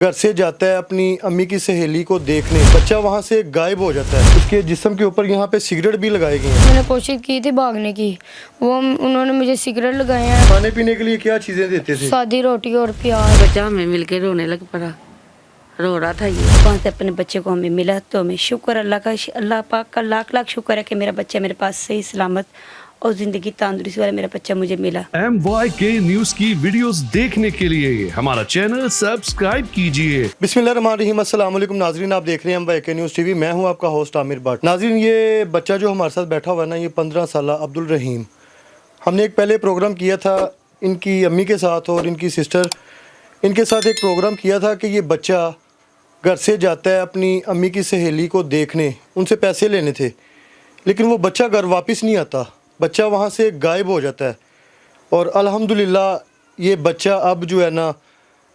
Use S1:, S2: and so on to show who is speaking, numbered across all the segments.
S1: घर से जाता है अपनी अम्मी की सहेली को देखने, बच्चा वहाँ से गायब हो जाता है। उसके जिस्म के ऊपर यहाँ पे सिगरेट भी लगाए गए हैं।
S2: मैंने कोशिश की थी भागने की, वो उन्होंने मुझे सिगरेट लगाए हैं।
S1: खाने पीने के लिए क्या चीजें देते थे?
S2: सादी रोटी और प्याज।
S3: बच्चा हमें मिलके रोने लग पड़ा, रो रहा था ये।
S4: वहाँ से अपने बच्चे को हमें मिला तो हमें शुक्र अल्लाह का, अल्लाह पाक का लाख लाख शुक्र है कि मेरा बच्चा मेरे पास सही सलामत और ज़िंदगी तंदुरुस्ती वाला मेरा बच्चा मुझे मिला।
S5: MYK न्यूज़ की वीडियोस देखने के लिए हमारा चैनल सब्सक्राइब कीजिए।
S1: बिस्मिल्लाहिर्रहमानिर्रहीम, अस्सलाम वालेकुम नाजरीन, आप देख रहे हैं MYK न्यूज़ टीवी। मैं हूं आपका होस्ट आमिर भट्ट। नाजरीन, ये बच्चा जो हमारे साथ बैठा हुआ है ना, ये 15 साल अब्दुल रहीम। हमने एक पहले प्रोग्राम किया था इनकी अम्मी के साथ और इनकी सिस्टर इनके साथ एक प्रोग्राम किया था कि ये बच्चा घर से जाता है अपनी अम्मी की सहेली को देखने, उनसे पैसे लेने थे, लेकिन वो बच्चा घर वापस नहीं आता, बच्चा वहाँ से गायब हो जाता है। और अल्हम्दुलिल्लाह ये बच्चा अब जो है ना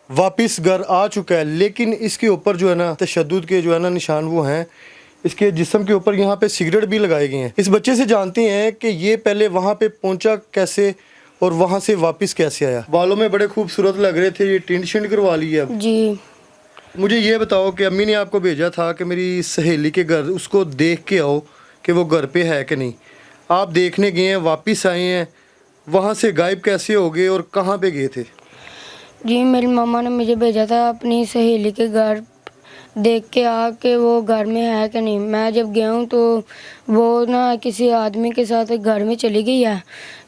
S1: वापस घर आ चुका है, लेकिन इसके ऊपर जो है ना तशद्दुद के जो है ना निशान वो हैं। इसके जिस्म के ऊपर यहाँ पे सिगरेट भी लगाए गए हैं। इस बच्चे से जानते हैं कि ये पहले वहाँ पे पहुँचा कैसे और वहाँ से वापस कैसे आया। बालों में बड़े खूबसूरत लग रहे थे, ये टिंट शिंट करवा ली है।
S2: जी,
S1: मुझे ये बताओ कि अम्मी ने आपको भेजा था कि मेरी सहेली के घर उसको देख के आओ कि वो घर पे है कि नहीं। आप देखने गए हैं, वापस आए हैं, वहाँ से गायब कैसे हो गए और कहाँ पे गए थे?
S2: जी मेरी मम्मा ने मुझे भेजा था अपनी सहेली के घर देख के आ के वो घर में है कि नहीं। मैं जब गया हूँ तो वो ना किसी आदमी के साथ एक घर में चली गई है,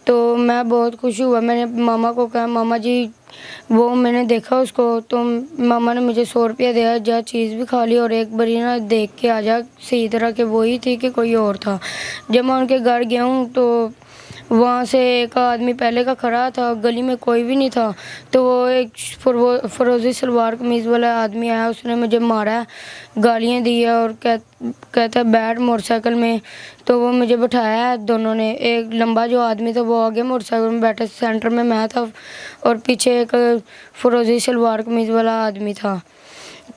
S2: तो मैं बहुत खुश हुआ। मैंने मामा को कहा, मामा जी वो मैंने देखा उसको, तो मामा ने मुझे 100 रुपया दिया, जा चीज़ भी खा ली और एक बारी ना देख के आ जा सही तरह के वही थी कि कोई और था। जब मैं उनके घर गया हूँ तो वहाँ से एक आदमी पहले का खड़ा था, गली में कोई भी नहीं था, तो वो एक फरोज़ी सलवार कमीज़ वाला आदमी आया, उसने मुझे मारा, गालियाँ दी है और कहता है बैठ मोटरसाइकिल में। तो वो मुझे बिठाया है, दोनों ने, एक लंबा जो आदमी था वो आगे मोटरसाइकिल में बैठा, सेंटर में मैं था और पीछे एक फरोज़ी सलवार कमीज़ वाला आदमी था।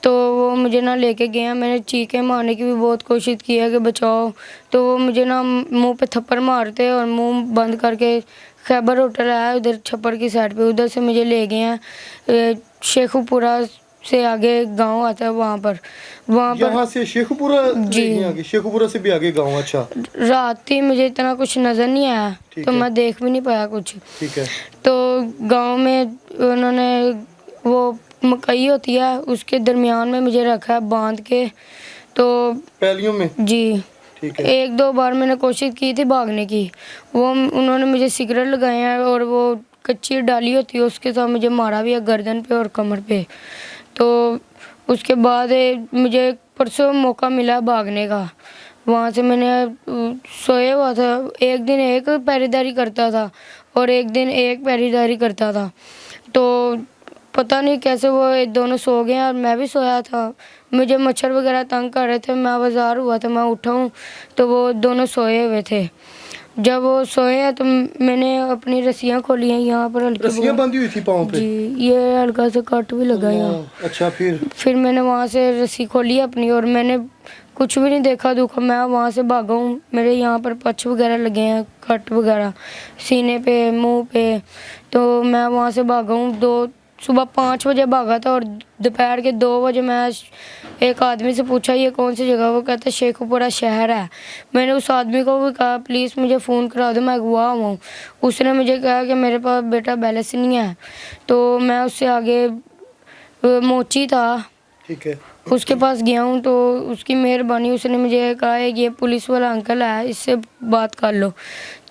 S2: तो वो मुझे ना लेके गए हैं। मैंने चीखें मारने की भी बहुत कोशिश की है कि बचाओ, तो वो मुझे ना मुंह पे थप्पड़ मारते और मुंह बंद करके खैबर होटल आया उधर छप्पर की साइड पे, उधर से मुझे ले गए हैं शेखुपुरा से आगे गांव आता है वहाँ पर
S1: यहाँ से शेखुपुरा
S2: जी
S1: आगे, शेखुपुरा से भी आगे गाँव। अच्छा,
S2: रात थी, मुझे इतना कुछ नज़र नहीं आया तो मैं देख भी नहीं पाया कुछ।
S1: ठीक है।
S2: तो गांव में उन्होंने वो मकई होती है उसके दरमियान में मुझे रखा है बांध के, तो
S1: पैलियों में।
S2: जी
S1: ठीक है।
S2: एक दो बार मैंने कोशिश की थी भागने की, वो उन्होंने मुझे सिगरेट लगाए हैं और वो कच्ची डाली होती है उसके साथ मुझे मारा भी है गर्दन पे और कमर पे। तो उसके बाद मुझे परसों मौका मिला भागने का। वहाँ से मैंने सोया हुआ था, एक दिन एक पहरेदारी करता था और एक दिन एक पहरेदारी करता था, तो पता नहीं कैसे वो दोनों सो गए और मैं भी सोया था। मुझे मच्छर वगैरह तंग कर रहे थे, मैं बाज़ार हुआ था, मैं उठा हूँ तो वो दोनों सोए हुए थे। जब वो सोए हैं तो मैंने अपनी रस्सियाँ खोली हैं, यहाँ पर हल्की
S1: रस्सियाँ बंधी हुई थी पाँव पे?
S2: जी, ये हल्का सा कट भी लगा यहाँ।
S1: अच्छा, फिर
S2: मैंने वहाँ से रस्सी खोली अपनी और मैंने कुछ भी नहीं देखा दुखा, मैं वहाँ से भागा हूँ। मेरे यहाँ पर पच्छ वगैरह लगे हैं, कट वगैरह सीने पे मुंह पे, तो मैं वहाँ से भागा हूँ। सुबह 5 बजे भागा था और दोपहर के 2 बजे मैं एक आदमी से पूछा ये कौन सी जगह, वो कहता शेखुपुरा शहर है। मैंने उस आदमी को भी कहा प्लीज़ मुझे फ़ोन करा दो, मैं अगवा हूँ। उसने मुझे कहा कि मेरे पास बेटा बैलेंस नहीं है, तो मैं उससे आगे मोची था,
S1: ठीक है,
S2: उसके पास गया हूँ, तो उसकी मेहरबानी, उसने मुझे कहा है ये पुलिस वाला अंकल है, इससे बात कर लो।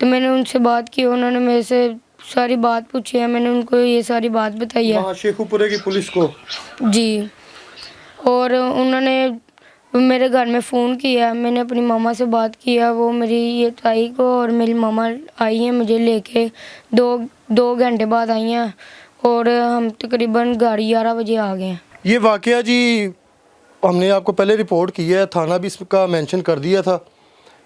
S2: तो मैंने उनसे बात की, उन्होंने मेरे से सारी बात पूछी है, मैंने उनको ये सारी बात बताई है।
S1: वहाँ शेखुपुरा की पुलिस को?
S2: जी, और उन्होंने मेरे घर में फ़ोन किया, मैंने अपनी मामा से बात किया, वो मेरी ये ताई को और मेरी मामा आई हैं मुझे लेके, 2 घंटे बाद आई हैं और हम तकरीबन 11 बजे आ गए हैं।
S1: ये वाकया जी हमने आपको पहले रिपोर्ट की है, थाना भी इसका मेंशन कर दिया था,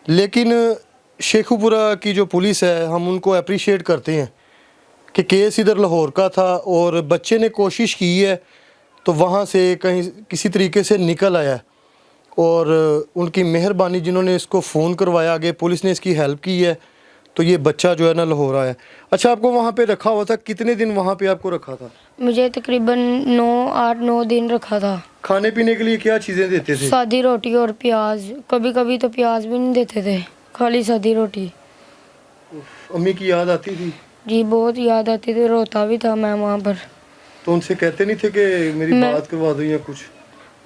S1: लेकिन शेखुपुरा की जो पुलिस है हम उनको अप्रिशिएट करते हैं कि केस इधर लाहौर का था और बच्चे ने कोशिश की है तो वहाँ से कहीं किसी तरीके से निकल आया, और उनकी मेहरबानी जिन्होंने इसको फ़ोन करवाया, आगे पुलिस ने इसकी हेल्प की है, तो ये बच्चा जो है ना लाहौर आया। अच्छा, आपको वहाँ पे रखा हुआ था, कितने दिन वहाँ पे आपको रखा था?
S2: मुझे तकरीबन 8-9 दिन रखा था।
S1: खाने पीने के लिए क्या चीज़ें देते थे?
S2: सादी रोटी और प्याज, कभी कभी तो प्याज भी नहीं देते थे, खाली सादी रोटी।
S1: अम्मी की याद आती थी?
S2: जी बहुत याद आती थी, रोता भी था मैं वहाँ पर।
S1: तो उनसे कहते नहीं थे कि मेरी बात करवा दो या कुछ?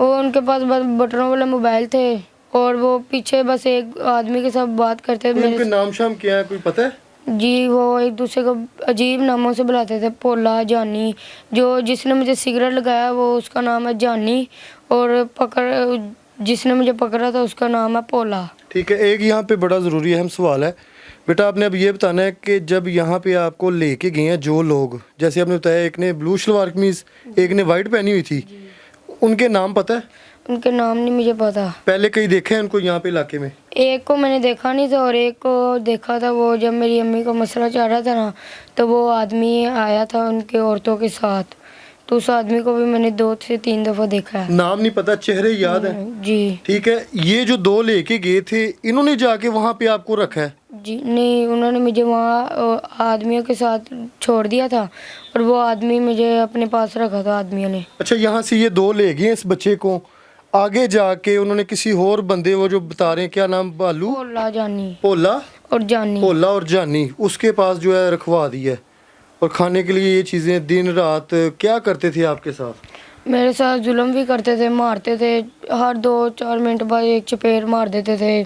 S2: और उनके पास बस बटनों वाले मोबाइल थे और वो पीछे बस एक आदमी के साथ बात करते
S1: कोई उनके
S2: मेरे।
S1: नाम शाम क्या है, कोई पता है?
S2: जी वो एक दूसरे को अजीब नामों से बुलाते थे, पोला, जानी। जो जिसने मुझे सिगरेट लगाया वो उसका नाम है जानी, और जिसने मुझे पकड़ा था उसका नाम है पोला।
S1: ठीक है, एक यहाँ पे बड़ा ज़रूरी अहम सवाल है बेटा, आपने अब ये बताना है कि जब यहाँ पे आपको लेके गए हैं जो लोग, जैसे आपने बताया एक ने ब्लू शलवार कमीज, एक ने वाइट पहनी हुई थी, उनके नाम पता है?
S2: उनके नाम नहीं मुझे पता।
S1: पहले कहीं देखे हैं उनको यहाँ पे इलाके में?
S2: एक को मैंने देखा नहीं था और एक को देखा था, वो जब मेरी अम्मी का मसला चल रहा था ना, तो वो आदमी आया था उनके औरतों के साथ, तो उस आदमी को भी मैंने 2 से 3 दफ़ा देखा है।
S1: नाम नहीं पता, चेहरे याद है?
S2: जी।
S1: ठीक है, ये जो 2 लेके गए थे, इन्होंने जाके वहाँ पे आपको रखा है?
S2: जी नहीं, उन्होंने मुझे वहाँ आदमियों के साथ छोड़ दिया था और वो आदमी मुझे अपने पास रखा था आदमियों ने।
S1: अच्छा, यहाँ से ये 2 ले गए इस बच्चे को, आगे जाके उन्होंने किसी और बंदे, वो जो बता रहे हैं क्या नाम, बालू,
S2: पोला, जानी
S1: पोला
S2: और जानी,
S1: पोला और जानी, उसके पास जो है रखवा दिया है। और खाने के लिए ये चीज़ें दिन रात क्या करते थे आपके साथ?
S2: मेरे साथ जुल्म भी करते थे, मारते थे, हर 2-4 मिनट बाद एक चपेट मार देते थे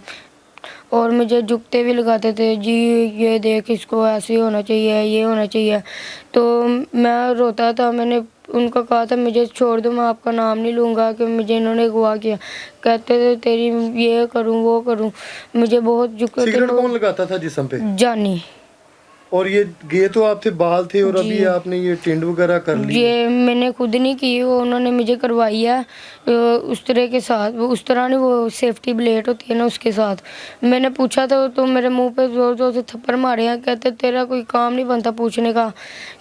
S2: और मुझे जुगते भी लगाते थे। जी ये देख, इसको ऐसे होना चाहिए, ये होना चाहिए। तो मैं रोता था, मैंने उनको कहा था मुझे छोड़ दो, मैं आपका नाम नहीं लूँगा कि मुझे इन्होंने अगवा किया। कहते थे तेरी ये करूँ वो करूँ, मुझे बहुत जुगते
S1: सिगरेट कौन लगाता था जिस्म पे?
S2: जानी।
S1: और ये गे तो आप थे, बाल थे, और अभी आपने ये टिंड वगैरह कर ली?
S2: ये मैंने खुद नहीं की, वो उन्होंने मुझे करवाई है उस तरह के साथ, वो उस तरह नहीं, वो सेफ्टी ब्लेड होती है ना उसके साथ। मैंने पूछा था तो मेरे मुंह पे जोर जोर से थप्पड़ मारे हैं, कहते तेरा कोई काम नहीं बनता पूछने का,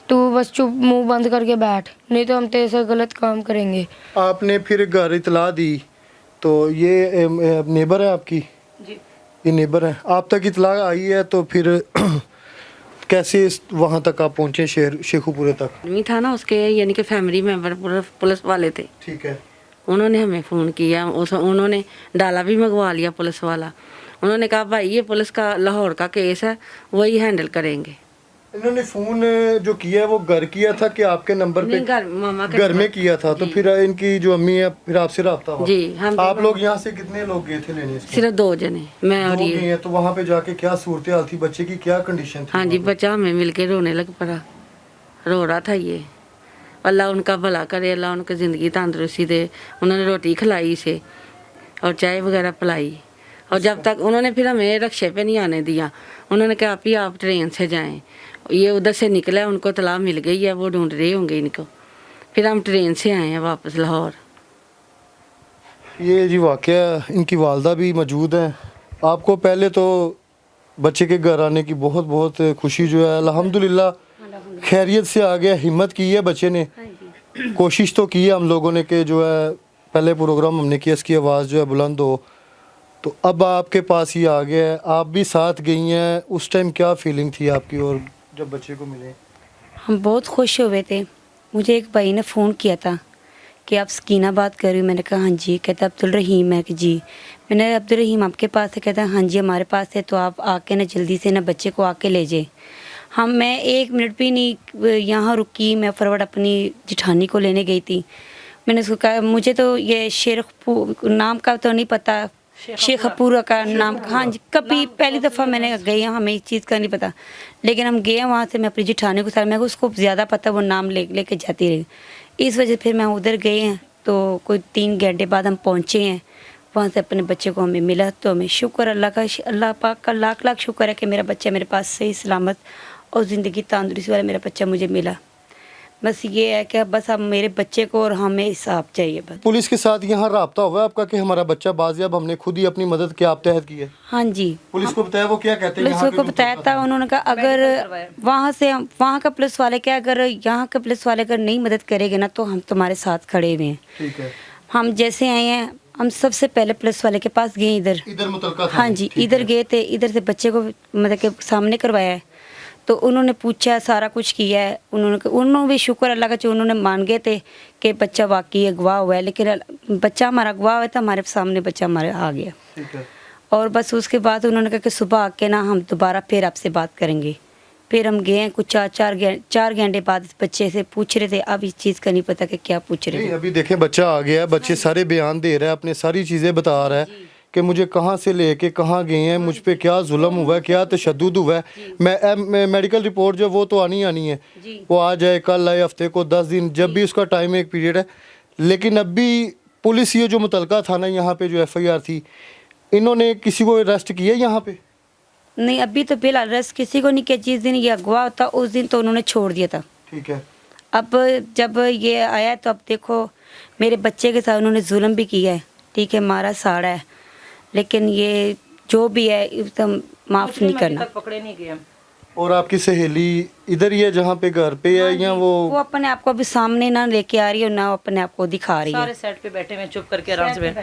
S2: तू बस चुप मुंह बंद करके बैठ, नहीं तो हम तेरे से गलत काम करेंगे।
S1: आपने फिर घर इतला दी, तो ये नेबर है आपकी?
S4: जी।
S1: ये नेबर है, आप तक इतला आई है, तो फिर कैसे वहाँ तक आप पहुँचे, शेखुपुरे तक?
S3: आदमी था ना उसके, यानी कि फैमिली मेंबर पुलिस वाले थे।
S1: ठीक है।
S3: उन्होंने हमें फ़ोन किया, उन्होंने डाला भी मंगवा लिया पुलिस वाला। उन्होंने कहा भाई ये पुलिस का लाहौर का केस है, वही हैंडल करेंगे।
S1: इन्होंने फ़ोन जो किया है वो घर किया था कि आपके नंबर पे?
S3: नहीं, घर मामा के
S1: घर में किया था। तो फिर इनकी जो अम्मी है फिर आपसे रब्ता हुआ?
S3: जी, हम
S1: आप लोग यहाँ से कितने लोग गए थे लेने इसको?
S3: सिर्फ 2 जने, मैं और
S1: 2
S3: ये।
S1: गए हैं। तो वहाँ पे जाके क्या सूरत हाल थी, बच्चे की क्या कंडीशन थी?
S3: हाँ जी, बच्चा हमें मिल के रोने लग पड़ा, रो रहा था ये। अल्लाह उनका भला करे, अल्लाह उनकी ज़िंदगी तंदुरुस्ती दे। उन्होंने रोटी खिलाई इसे और चाय वगैरह पिलाई, और जब तक उन्होंने फिर हमें रक्शे पे नहीं आने दिया। उन्होंने कहा आप ट्रेन से जाएं। ये उधर से निकला, उनको इत्तला मिल गई है, वो ढूंढ रहे होंगे इनको। फिर हम ट्रेन से आए हैं वापस लाहौर।
S1: ये जी वाक़या, इनकी वालदा भी मौजूद हैं। आपको पहले तो बच्चे के घर आने की बहुत बहुत खुशी जो है, अल्हम्दुलिल्लाह खैरियत से आ गया, हिम्मत की है बच्चे ने, कोशिश तो की है हम लोगों ने कि जो है पहले प्रोग्राम हमने किया, इसकी आवाज़ जो है बुलंद हो। तो अब आपके पास ही आ गया है, आप भी साथ गई हैं, उस टाइम क्या फीलिंग थी आपकी और जब बच्चे को मिले?
S4: हम बहुत खुश हुए थे। मुझे एक भाई ने फ़ोन किया था कि आप सकीना बात कर रही हो, मैंने कहा हाँ जी। कहता अब्दुल रहीम है कि जी। मैंने अब्दुल रहीम आपके पास है? कहता हाँ जी हमारे पास है, तो आप आके ना जल्दी से ना बच्चे को आके ले जाए। मैं 1 मिनट भी नहीं यहाँ रुकी, मैं फरवट अपनी जिठानी को लेने गई थी। मैंने उसको कहा मुझे तो ये नाम का तो नहीं पता, शेखपुरा का नाम, हाँ जी कभी पहली दफ़ा मैंने गई हूँ, हमें इस चीज़ का नहीं पता। लेकिन हम गए वहाँ से, मैं अपनी जिठानी को साथ, मैं उसको ज़्यादा पता, वो नाम लेके जाती रही। इस वजह फिर मैं उधर गए हैं, तो कोई 3 घंटे बाद हम पहुँचे हैं वहाँ से, अपने बच्चे को हमें मिला। तो हमें शुक्र अल्लाह पाक का लाख लाख शुक्र है कि मेरा बच्चा मेरे पास सही सलामत और ज़िंदगी तंदुरुस्ती वाला मेरा बच्चा मुझे मिला। बस ये है कि बस अब मेरे बच्चे को और हमें इंसाफ चाहिए बस।
S1: पुलिस के साथ यहाँ रब्ता हुआ है आपका कि हमारा बच्चा बाजियाब, हमने खुद ही अपनी मदद के आप तहत की है?
S4: हाँ जी,
S1: पुलिस को बताया, वो क्या कहते हैं?
S4: पुलिस को बताया था, उन्होंने कहा अगर वहाँ का पुलिस वाले क्या, अगर यहाँ के पुलिस वाले अगर नहीं मदद करेंगे ना तो हम तुम्हारे साथ खड़े हुए हैं।
S1: ठीक है।
S4: हम जैसे आए हैं, हम सबसे पहले पुलिस वाले के पास गए इधर।
S1: इधर मुतलका था?
S4: हाँ जी,
S1: ठीक
S4: इधर
S1: है।
S4: गए थे, इधर से बच्चे को मतलब के सामने करवाया है, तो उन्होंने पूछा, सारा कुछ किया है। उन्होंने भी शुक्र अल्लाह का, जो उन्होंने मान गए थे कि बच्चा वाकई अगवा हुआ है, लेकिन बच्चा हमारा अगवा हुआ था, हमारे सामने बच्चा हमारे आ गया।
S1: ठीक है।
S4: और बस उसके बाद उन्होंने कहा कि सुबह आके ना हम दोबारा फिर आपसे बात करेंगे। फिर हम गए, कुछ चार घंटे बाद बच्चे से पूछ रहे थे, अब इस चीज़ का नहीं पता कि क्या पूछ रहे
S1: नहीं,
S4: थे।
S1: अभी देखें बच्चा आ गया है, बच्चे सारे बयान दे रहा है, अपने सारी चीज़ें बता रहा है कि मुझे कहाँ से लेके कहाँ गए हैं, मुझ पे क्या जुल्म हुआ है, क्या तशद्दुद हुआ है। मैं मेडिकल रिपोर्ट जो वो तो आनी है, वो आ जाए, कल आए, हफ्ते को 10 दिन, जब भी उसका टाइम एक पीरियड है। लेकिन अभी पुलिस ये जो मुतलका था ना, यहाँ पे जो FIR थी, इन्होंने किसी को अरेस्ट किया यहाँ पे?
S4: नहीं, अभी तो फिलहाल अरेस्ट किसी को नहीं किया। जिस दिन ये अगवा होता उस दिन तो उन्होंने छोड़ दिया था।
S1: ठीक है।
S4: अब जब ये आया तो अब देखो, मेरे बच्चे के साथ उन्होंने जुल्म भी किया है, ठीक है, मारा साड़ा है, लेकिन ये जो भी है एकदम माफ़ नहीं करना।
S3: पकड़े नहीं गए।
S1: और आपकी सहेली इधर ही है जहाँ पे घर पे है, या वो
S4: अपने आप को अभी सामने ना लेके आ रही है, ना अपने आप को दिखा रही है।
S6: सारे सेट पे बैठे हुए चुप करके आराम से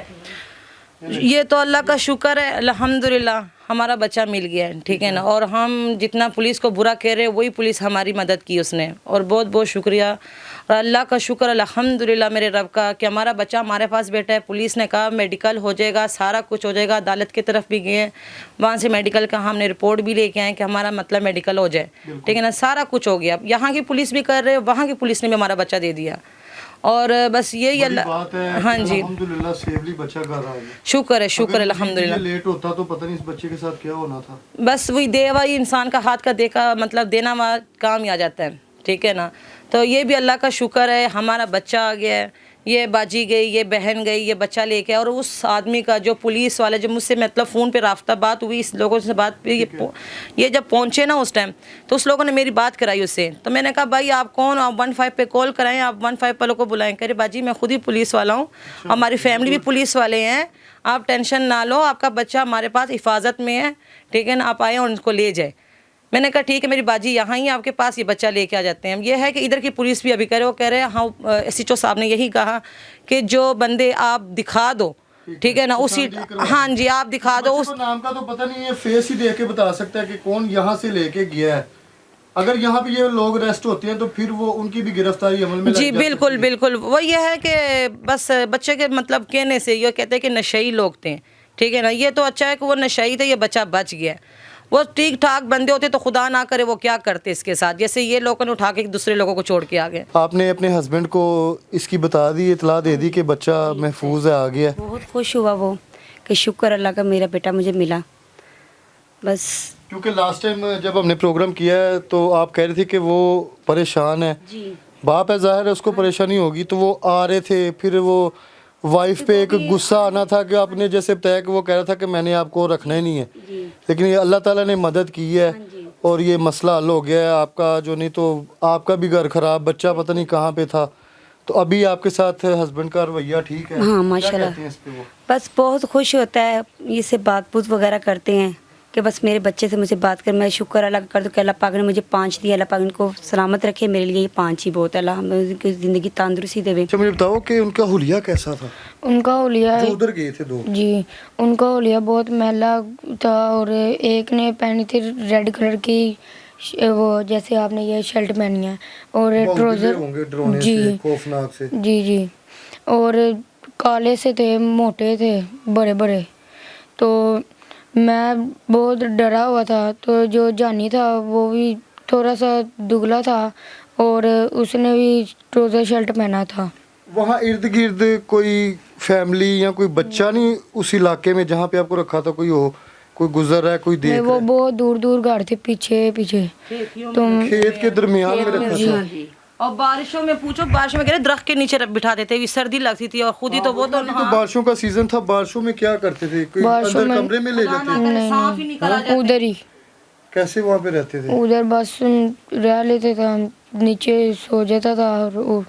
S6: ये तो अल्लाह का शुक्र है, अल्हम्दुलिल्लाह हमारा बच्चा मिल गया है, ठीक है ना। और हम जितना पुलिस को बुरा कह रहे हैं, वही पुलिस हमारी मदद की उसने, और बहुत बहुत शुक्रिया। और अल्लाह का शुक्र अल्हम्दुलिल्लाह मेरे रब का कि हमारा बच्चा हमारे पास बैठा है। पुलिस ने कहा मेडिकल हो जाएगा, सारा कुछ हो जाएगा। अदालत की तरफ भी गए, वहाँ से मेडिकल का हमने रिपोर्ट भी लेके आए कि हमारा मतलब मेडिकल हो जाए, ठीक है ना। सारा कुछ हो गया। यहाँ की पुलिस भी कर रहे, वहाँ की पुलिस ने भी हमारा बच्चा दे दिया। और बस यही
S1: बड़ी बात है।
S6: हाँ जी,
S1: अल्हम्दुलिल्लाह सेफली बच्चा घर आ गया।
S6: शुक्र है, शुक्र
S1: अगर
S6: अल्हम्दुलिल्लाह।
S1: लेट होता तो पता नहीं इस बच्चे के साथ क्या होना था।
S6: बस वही देवा ही इंसान का हाथ का देखा मतलब देना वहाँ काम ही आ जाता है, ठीक है ना। तो ये भी अल्लाह का शुक्र है, हमारा बच्चा आ गया है। ये बाजी गई, ये बहन गई, ये बच्चा लेके। और उस आदमी का जो पुलिस वाले जो मुझसे मतलब फ़ोन पे राफ्ता बात हुई, इस लोगों से बात पे ये जब पहुँचे ना उस टाइम, तो उस लोगों ने मेरी बात कराई उससे। तो मैंने कहा भाई आप कौन, आप 15 पे कॉल कराएं, आप 15 वालों को बुलाएं। कह रहे बाजी मैं खुद ही पुलिस वाला हूँ, हमारी फैमिली भी पुलिस वाले हैं, आप टेंशन ना लो, आपका बच्चा हमारे पास हिफाजत में है, ठीक है ना, आप आए और उनको ले जाए। मैंने कहा ठीक है मेरी बाजी, यहाँ ही आपके पास ये बच्चा लेके आ जाते हैं। ये है कि इधर की पुलिस भी अभी कह रहे, वो कह रहे हैं हाँ, SHO साहब ने यही कहा कि जो बंदे आप दिखा दो, ठीक है ना, उसी हाँ जी आप दिखा दो।
S1: उस नाम का तो पता नहीं है, फेस ही देख के बता सकता है कि कौन यहाँ से लेके गया है। अगर यहाँ पे ये लोग अरेस्ट होते हैं तो फिर वो उनकी भी गिरफ्तारी अमल में
S6: जी बिल्कुल बिल्कुल। वो ये है कि बस बच्चे के मतलब कहने से ये कहते हैं कि नशेई लोग थे, ठीक है ना। ये तो अच्छा है कि वो नशेई थे, ये बच्चा बच गया। वो ठीक ठाक बंदे होते तो खुदा ना करे वो क्या करते इसके साथ, जैसे ये लोगों ने उठा के दूसरे लोगों को छोड़ के आ गए।
S1: आपने अपने हस्बैंड को इसकी बता दी, इतला दे दी कि बच्चा महफूज है, आ गया?
S4: बहुत खुश हुआ वो कि शुक्र अल्लाह का मेरा बेटा मुझे मिला। बस
S1: क्योंकि लास्ट टाइम जब हमने प्रोग्राम किया है तो आप कह रहे थे कि वो परेशान है।
S4: जी,
S1: बाप है, जाहिर है उसको परेशानी होगी, तो वो आ रहे थे। फिर वो वाइफ पे एक गुस्सा आना था कि आपने जैसे बताया कि वो कह रहा था कि मैंने आपको रखना ही नहीं है, लेकिन ये अल्लाह ताला ने मदद की है और ये मसला हल हो गया है आपका। जो नहीं तो आपका भी घर खराब, बच्चा पता नहीं कहाँ पे था। तो अभी आपके साथ हस्बैंड का रवैया ठीक है?
S4: हाँ
S1: क्या
S4: माशाल्लाह,
S1: कहते हैं इस पे वो?
S4: बस बहुत खुश होता है। इससे बात पूत वगैरह करते हैं कि बस मेरे बच्चे से मुझे बात कर, मैं शुक्र अल्लाह का कर दूँ कि अल्लाह पाक ने मुझे 5 दिया। अल्लाह पाक इनको सलामत रखे, मेरे लिए ये 5 ही बहुत है। अल्लाह हमें उनकी ज़िंदगी तंदुरुस्ती देवे।
S1: अच्छा मुझे बताओ कि उनका हुलिया कैसा था?
S2: उनका होलिया
S1: जो उधर गए थे दो।
S2: जी, उनका होलिया बहुत मैला था, और एक ने पहनी थी रेड कलर की वो जैसे आपने ये शर्ट पहनी है, और ट्राउजर
S1: होंगे डरावने
S2: जी
S1: से, खौफनाक से।
S2: जी, और काले से थे, मोटे थे, बड़े बड़े। तो मैं बहुत डरा हुआ था। तो जो जानी था वो भी थोड़ा सा दुबला था, और उसने भी ट्राउजर शर्ट पहना था।
S1: वहाँ इर्द गिर्द कोई फैमिली या कोई बच्चा नहीं उस इलाके में जहाँ पे आपको रखा था, कोई हो, कोई गुजर रहा है, कोई देख रहा
S2: वो
S1: है?
S2: बहुत दूर दूर घर थे, पीछे पीछे। तुम
S1: खेत के दरमियान में रखा था।
S6: और बारिशों में पूछो, बारिशों में कह रहे दरख्त के नीचे बिठा देते, सर्दी लगती थी और खुद ही तो वो तो
S1: तो बारिशों का सीजन था, बारिशों में क्या करते थे? कोई
S2: बारिशों
S1: अंदर
S2: में-
S1: कमरे में ले जाते?
S6: साफ ही निकल आ जाते।
S2: उधर ही,
S1: कैसे वहाँ पे रहते थे?
S2: उधर बस रह लेते थे, नीचे सो जाता था, और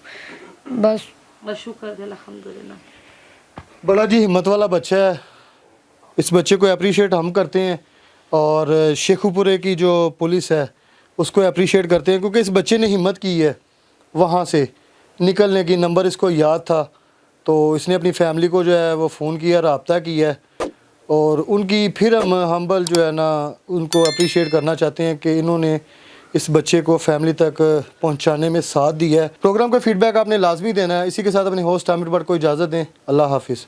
S2: बस
S6: बस शुक्र है अल्हम्दुलिल्लाह।
S1: बड़ा जी हिम्मत वाला बच्चा है। इस बच्चे को अप्रिशिएट हम करते हैं, और शेखुपुरे की जो पुलिस है उसको अप्रिशिएट करते हैं, क्योंकि इस बच्चे ने हिम्मत की है वहाँ से निकलने की। नंबर इसको याद था, तो इसने अपनी फैमिली को जो है वो फ़ोन किया, रब्ता किया है और उनकी फिर हम हम्बल जो है ना उनको अप्रिशिएट करना चाहते हैं कि इन्होंने इस बच्चे को फैमिली तक पहुंचाने में साथ दिया है। प्रोग्राम का फीडबैक आपने लाजमी देना है। इसी के साथ अपने होस्ट आमिर भट्ट को इजाज़त दें। अल्लाह हाफिज़।